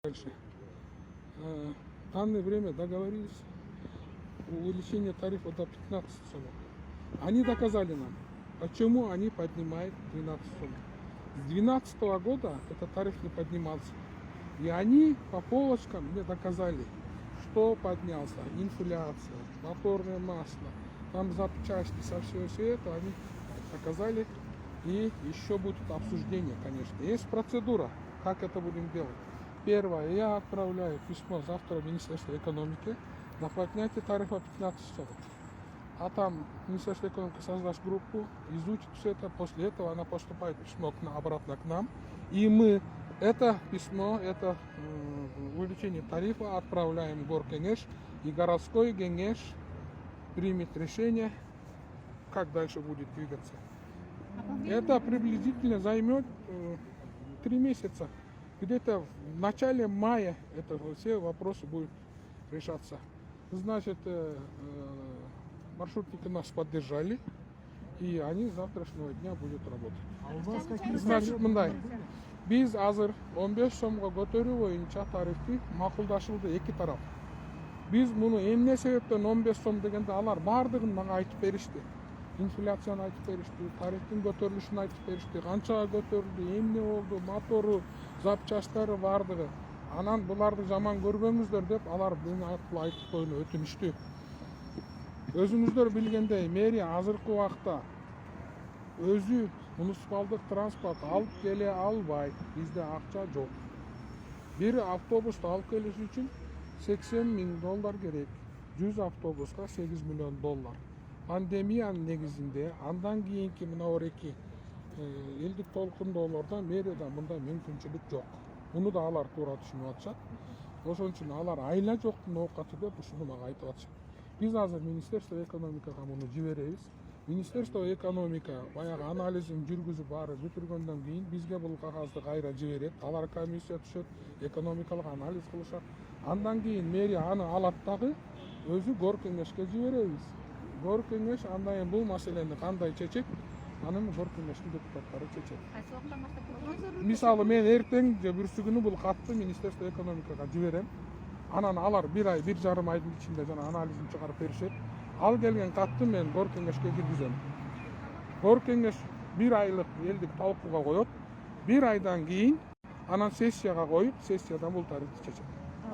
Дальше. В данное время договорились увеличение тарифа до 15 сом. Они доказали нам, почему они поднимают 12 сом. С 2012 года этот тариф не поднимался. И они по полочкам мне доказали, что поднялся. Инфляция, моторное масло, там запчасти, со всего света они доказали. И еще будет обсуждение, конечно. Есть процедура, как это будем делать. Первое, я отправляю письмо завтра в Министерство экономики на поднятие тарифа 15 сом. А там Министерство экономики создаст группу, изучит все это, после этого она поступает письмо обратно к нам. И мы это письмо, это увеличение тарифа отправляем в Горкеңеш, и городской Кеңеш примет решение, как дальше будет двигаться. Это приблизительно займет 3 месяца. Где-то в начале мая это все вопросы будут решаться. Значит, маршрутники нас поддержали, и они с завтрашнего дня будут работать. А у вас какие? Значит, мындай. Biz азыр 15 сомго көтөрүү боюнча тарифти макулдашылды эки тарап. Биз муну эмне себептен 15 сом дегенде алар баардыгын мага айтып беришти. Инфляцияны айтып беришти, тарифтин көтөрүлүшүн айтып беришти, канчага көтөрүлдү, эмне болду, мотору, запчастары баардыгы. Анан буларды жаман көрбөңүздөр деп алар мен аркылуу айтып койгону өтүнүштү. Өзүңүздөр билгендей, мэрия азыркы убакта өзү муниципалдык транспорт алып келе албайт. Бизде акча жок. Бир автобусту алып келиш үчүн $80.000 керек. 100 автобуска $8 миллион. Пандемиянын негизинде андан кийинки мына эки элдик толкундоолордо мэрияда мындай мүмкүнчүлүк жок. Муну да алар туура түшүнүп атышат. Ошон үчүн алар айла жоктун оокаты деп ушуну мага айтып атышат. Биз азыр Министерство экономикага муну жиберебиз. Министерство экономика баягы анализин жүргүзүп баары бүтүргөндөн кийин бизге бул кагазды кайра жиберет. Алар комиссия түшөт, экономикалык анализ кылышат. Андан кийин мэрия аны алат дагы өзү Горкеңешке жиберебиз. Горкеңеш андан кийин бул маселени кандай чечет, анын Горкеңештин депутаттары чечет. Кайсы убактан баштап? Мисалы мен эртең же бүрсү күнү бул катты Министерство экономикага жиберем. Анан алар 1 ай, 1,5 айдын ичинде жана анализин чыгарып беришет. Ал келген катты мен Горкеңешке киргизем. Горкеңеш 1 айлык элдик талкууга коет. 1 айдан кийин анан сессияга коюп, сессиядан бул тарифти чечет.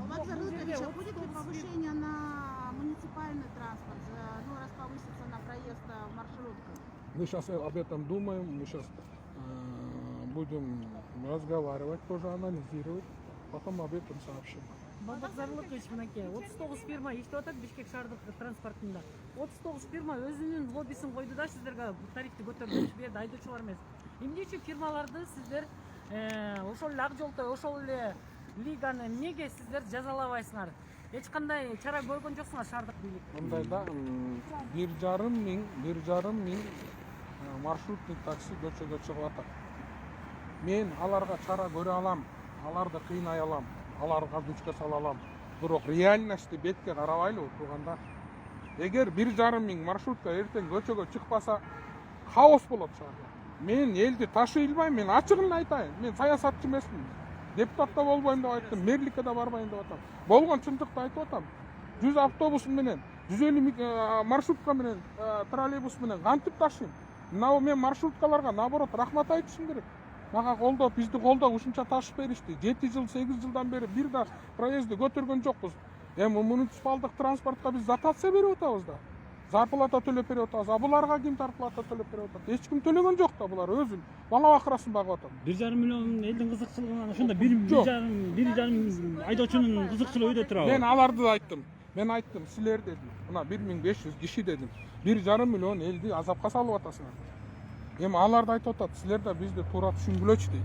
Владимир Рудович, будет ли повышение на муниципальный транспорт, раз повысится на проезд в маршрутках? Мы сейчас об этом думаем, мы сейчас будем разговаривать, тоже анализировать, потом об этом сообщим. Бабак Зарлыкович, мынакей, 39 фирма иштеп атат Бишкек шаардык транспортунда. 39 фирма өзүнүн лоббисин койду да сиздерге тарифти көтөрүлүш берди, айдоочулар эмес. Эмне үчүн фирмаларды сиздер ошол эле ак жолтой, ошол эле лиганы эмнеге сиздер жазалабайсыңар? Эч кандай чара көргөн жоксуңар шаардык бийлик? Мындайда 1,5 миң маршрутный такси көчөгө чыгып атат. Мен аларга чара көрө алам, аларды кыйнай алам, аларга күчкө сала алам. Бирок реальностьти бетке карабайлы отурганда, эгер 1,5 миң маршрутка эртең көчөгө чыкпаса, хаос болот шаарда. Мен элди ташый албайм, мен ачыгын айтайын. Мен саясатчы эмесмин. Депутат да болбойм деп айттым, мэрликке да барбайм деп атам. Болгон чындыкты айтып атам. 100 автобус менен, 150 маршрутка менен, троллейбус менен кантип ташыйм? Мына мен маршруткаларга наоборот рахмат айтышым керек. Мага колдоп, бизди колдоп ушунча ташып беришти. 7 жыл, 8 жылдан бери бир да проездди көтөргөн жокпуз. Эми муниципалдык транспортко биз дотация берип атабыз да. Зарплата төлөп берип атабыз. А буларга ким зарплата төлөп берип атат? Эч ким төлөгөн жок да, булар өзүн бала бакырасын багып атат. 1,5 миллион элдин кызыкчылыгынан ошондо 1,5 айдоочунун кызыкчылыгы өйдө турабы? Мен аларды айттым. Мен айттым, силер дедим. Мына 1500 киши дедим. 1,5 миллион элди азапка салып атасыңар. Эми аларды айтып атат, силер да бизди туура түшүнгүлөчү дейт.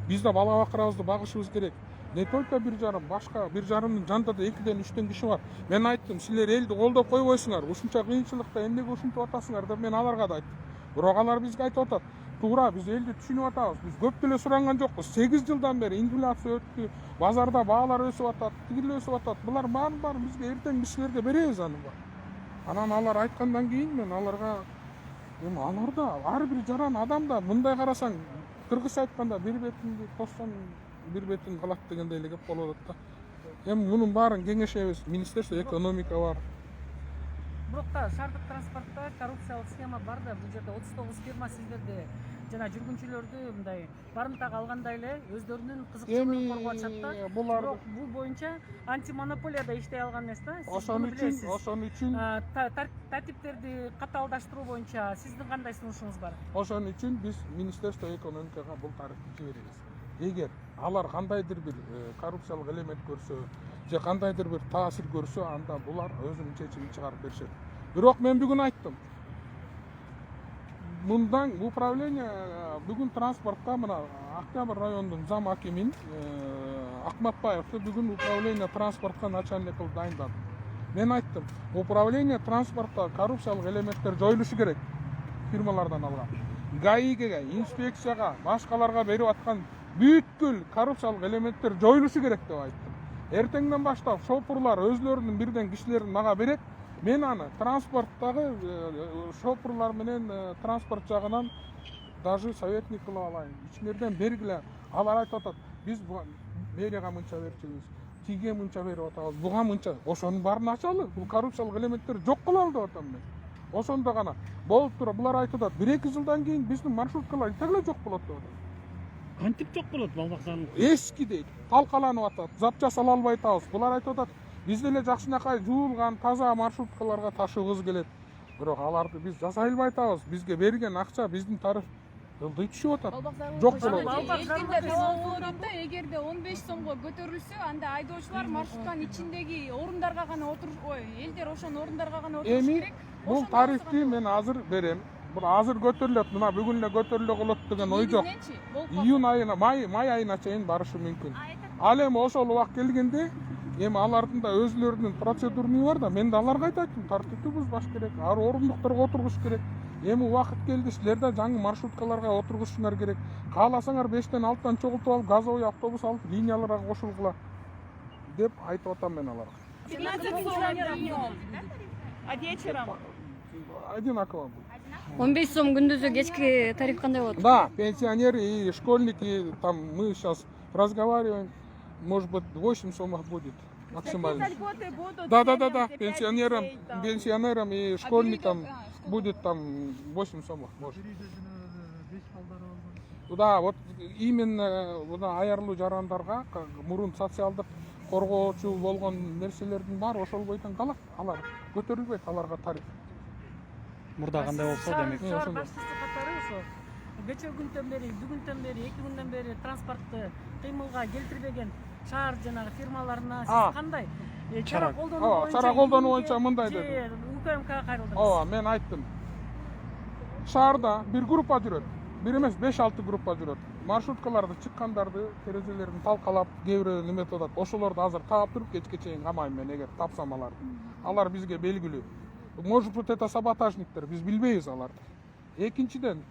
Биз да бала бакырабызды багышыбыз керек. Не только 1,5, башка 1,5-нын жанында да 2-ден 3-тен киши бар. Мен айттым, силер элди колдоп койбойсуңар, ушунча кыйынчылыкта эмнеге ушинтип атасыңар деп мен аларга да айттым. Бирок алар бизге айтып атат, туура биз элди түшүнүп атабыз. Биз көп деле суранган жокпуз. 8 жылдан бери инфляция өттү, базарда баалар өсүп атат, тигил өсүп атат. Булар баарын бизге эртең биз силерге беребиз аны бар. Анан алар айткандан кийин мен аларга эми аларда ар бир жаран адам да мындай карасаң кыргызча айтканда бир бетиңди тоссоң бир бетин калат дегендей эле кеп болуп атат да. Эми мунун баарын кеңешебиз, министерство экономика бар. Бирок да шаардык транспортто коррупциялык схема бар да, бул жерде 39 фирма сиздерди жана жүргүнчүлөрдү мындай барымтага алгандай эле өздөрүнүн кызыкчылыгын коргоп атышат да. Булар Бирок бул боюнча антимонополияда иштей алган эмес да. ошон үчүн Тартиптерди катаалдаштыруу боюнча сиздин кандай сунушуңуз бар? Ошон үчүн биз министерство экономикага бул тарифти жиберебиз. Эгер алар кандайдыр бир коррупциялык элемент көрсө же кандайдыр бир таасир көрсө, анда булар өзүнүн чечимин чыгарып беришет. Бирок мен бүгүн айттым. Мындан управление бүгүн транспортка мына Октябрь районунун зам акимин Акматбаевди бүгүн управление транспортка начальник кылып дайындады. Мен айттым, управление транспортта коррупциялык элементтер жоюлушу керек. Фирмалардан алган. ГАИге, инспекцияга, башкаларга берип аткан бүткүл коррупциялык элементтер жоюлушу керек деп айттым. Эртеңден баштап шопурлар өзлөрүнүн бирден кишилерин мага берет. Мен аны транспорттагы шопурлар менен транспорт жагынан даже советник кылып алайын. Ичмерден бергиле. Алар айтып атат, биз мэрияга мынча берчүбүз, тиге мынча берип атабыз, буга мынча. Ошонун баарын ачалы. Бул коррупциялык элементтер жок кылалы деп атам мен. Ошондо гана болуп туруп булар айтып атат, 1-2 жылдан кийин биздин маршруткалар тегле жок болот деп атат. Кантип жок болот балбаксанын? Эски дейт, талкаланып атат, запчас ала албай атабыз. Булар айтып атат, биз деле жакшынакай жуулган, таза маршруткаларга ташыгыбыз келет. Бирок аларды биз жасай албай атабыз. Бизге берген акча биздин тариф ылдый түшүп атат. Жок болот. Эгерде 15 сомго көтөрүлсө, анда айдоочулар маршрутканын ичиндеги орундарга гана элдер ошон орундарга гана отуруш Эми керек. бул тарифти мен азыр берем. Бул азыр көтөрүлөт, мына бүгүн эле көтөрүлө болот деген ой жок. Июнь айына, май айына чейин барышы мүмкүн. Ал эми ошол убак келгенде, эми алардын да өзлөрүнүн процедурный бар да, мен да аларга айттым, тартипти бузбаш керек, ар орундуктарга отургуш керек. Эми убакыт келди, силер да жаңы маршруткаларга отургушуңар керек. Кааласаңар 5тен 6тан чогултуп алып, газовый автобус алып, линияларга кошулгула деп айтып атам мен аларга. 15 а вечером? Одинаково. 15 сом күндүзү кечки тариф кандай болот? Да, пенсионеры и школьники, там мы сейчас разговариваем, может быть 8 сомов будет максимально. Да, пенсионерам и школьникам будет там 8 сомов, может. Да, вот именно аярлуу жарандарга мурун социалдык коргоочу болгон нерселердин баары ошол бойдон калат. Алар көтөрүлбөйт, аларга тариф. Мурда кандай болсо демек. Шаар башчысы катары ошо кече күндөн бери, бүгүндөн бери, 2 күндөн бери транспортты кыймылга келтирбеген шаар жанагы фирмаларына сиз кандай чара колдонуу боюнча мындай деди. УКМКга кайрылдыңыз. Ооба, мен айттым. Шаарда бир группа жүрөт. Бир эмес 5-6 группа жүрөт. Маршруткаларды чыккандарды, терезелерин талкалап, кээ бирөө неметип атат. Ошолорду азыр таап туруп кечке чейин камайм мен эгер тапсам аларды. Алар бизге белгилүү. Может быть, это саботажниктер, биз билбейбиз аларды. Экинчиден,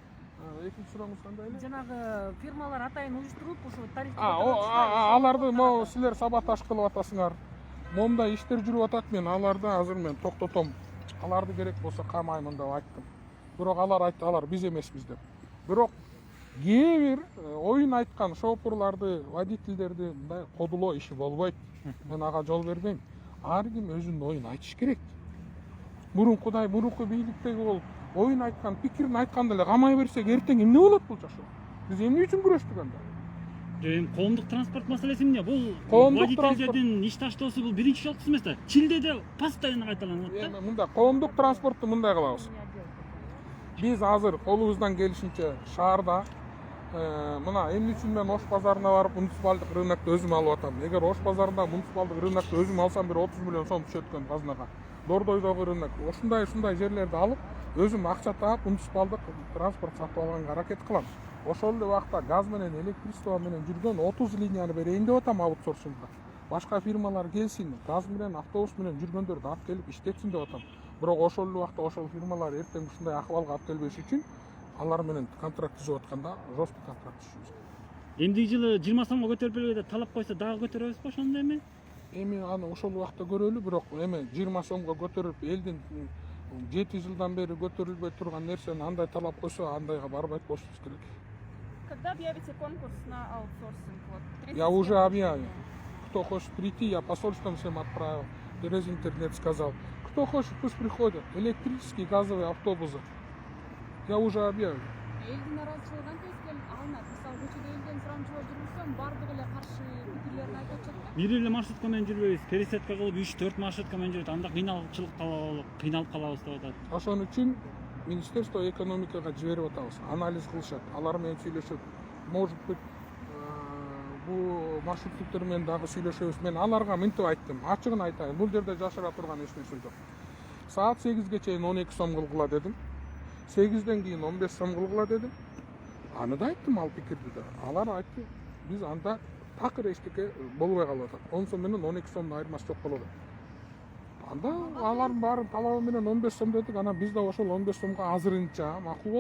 экинчи сурооңуз кандай эле? Жанагы фирмалар атайын уюштуруп, ошо тарифти аларды могу силер саботаж кылып атасыңар. Момундай иштер жүрүп атат, мен аларды азыр мен токтотом. Аларды керек болсо камаймын деп айттым. Бирок алар айтты, алар биз эмеспиз деп. Бирок кээ бир оюн айткан шопурларды, водительдерди мындай кодулоо иши болбойт. Мен ага жол бербейм. Ар ким өзүнүн оюн айтыш керек. Мурунку бийликтеги болуп оюн айткан, пикирин айтканда эле камай берсек, эртең эмне болот бул жашоо? Биз эмне үчүн күрөштүк анда? Эми коомдук транспорт маселеси эмне? Бул Коомдук водительдердин иш таштоосу бул биринчи жолкусу эмес да. Чилдеде постоянно кайталанат да. Эми мындай коомдук транспортту мындай кылабыз. Биз азыр колубуздан келишинче шаарда мына эмне үчүн мен Ош базарына барып муниципалдык рынокто өзүм алып атам. Эгер Ош базарында муниципалдык рынокто өзүм алсам бир 30 миллион сом түшөт экен казынага. Дордойдогу рынок. Ушундай жерлерди алып, өзүм акча таап муниципалдык транспорт сатып алганга аракет кылам. Ошол эле убакта газ менен электричество менен жүргөн 30 линияны берейин деп атам аутсорсингге. Башка фирмалар келсин, газ менен автобус менен жүргөндөрдү алып келип иштетсин деп атам. Бирок ошол эле убакта ошол фирмалар эртең ушундай акыбалга алып келбеш үчүн алар менен контракт түзүп атканда жесткий контракт түзүшүбүз керек. Эмдиги жылы 20 сомго көтөрүп бербей деп талап койсо дагы көтөрөбүзбү ошондо эми? Эми аны ошол убакта көрөлү, бирок эми 20 сомго көтөрүп элдин 7 жылдан бери көтөрүлбөй турган нерсени андай талап койсо, андайга барбайт болушубуз керек. Когда объявите конкурс на аутсорсинг? Вот, 30 Я уже человек. объявил. Кто хочет прийти, я посольством всем отправил. Через интернет сказал. Кто хочет, пусть приходят. Электрические, газовые автобусы. Я уже объявил. Элдин наразычылыгынан көзгөн алынат. Мисалы көчөдө элден сурамчылар жүргүзсөң баардыгы эле каршы пикирлерин айтып атышат да. Бир эле маршрутка менен жүрбөйбүз. Пересадка кылып 3-4 маршрутка менен жүрөт. Анда кыйналып калабыз деп атат. Ошон үчүн Министерство экономикага жиберип атабыз. Анализ кылышат. Алар менен сүйлөшөт. Может быть, бул маршруттуктар менен дагы сүйлөшөбүз. Мен аларга мынтип айттым. Ачыгын айтайын. Бул жерде жашыра турган эч нерсе жок. Саат 8ге чейин 12 сом кылгыла дедим. 8ден кийин 15 сом кылгыла дедим. Аны да айттым ал пикирди да. Алар айтты. Биз анда такыр эчтеке болбой калып атат. 10 сом менен 12 сомдун айырмасы жок болот. Анда алардын баарын талабы менен 15 сом дедик. Анан биз да ошол 15 сомго азырынча макул